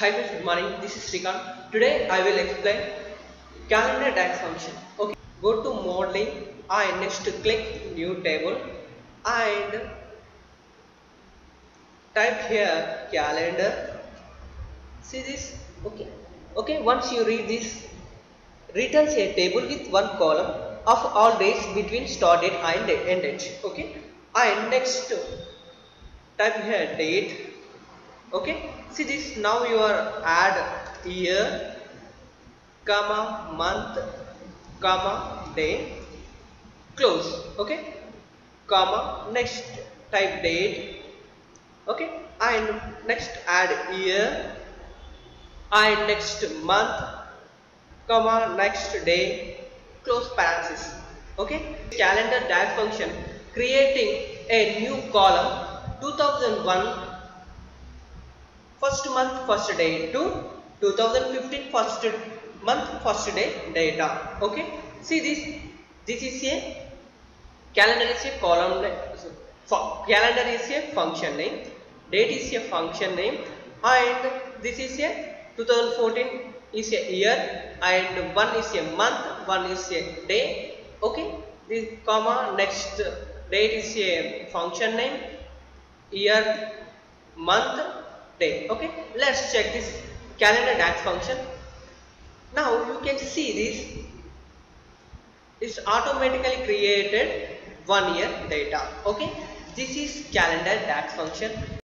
Hi friends, good morning. This is Srikanth. Today I will explain calendar DAX function. Okay, go to modeling and next click new table and type here calendar. See this? Okay. Once you read this, returns a table with one column of all dates between start date and end date. Okay, and next type here date. Okay, see this, now you are add year comma month comma day close. Okay, comma next type date. Okay, and next add year and next month comma next day close parenthesis. Okay, calendar DAG function creating a new column 2001 first month first day to 2015 first month first day data. Okay, see this is a calendar is a column name, calendar is a function name, date is a function name, and this is a 2014 is a year, and one is a month, one is a day. Okay, this comma next date is a function name, year, month, day. Okay, let's check this calendar DAX function. Now you can see this is automatically created 1 year data. Okay, this is calendar DAX function.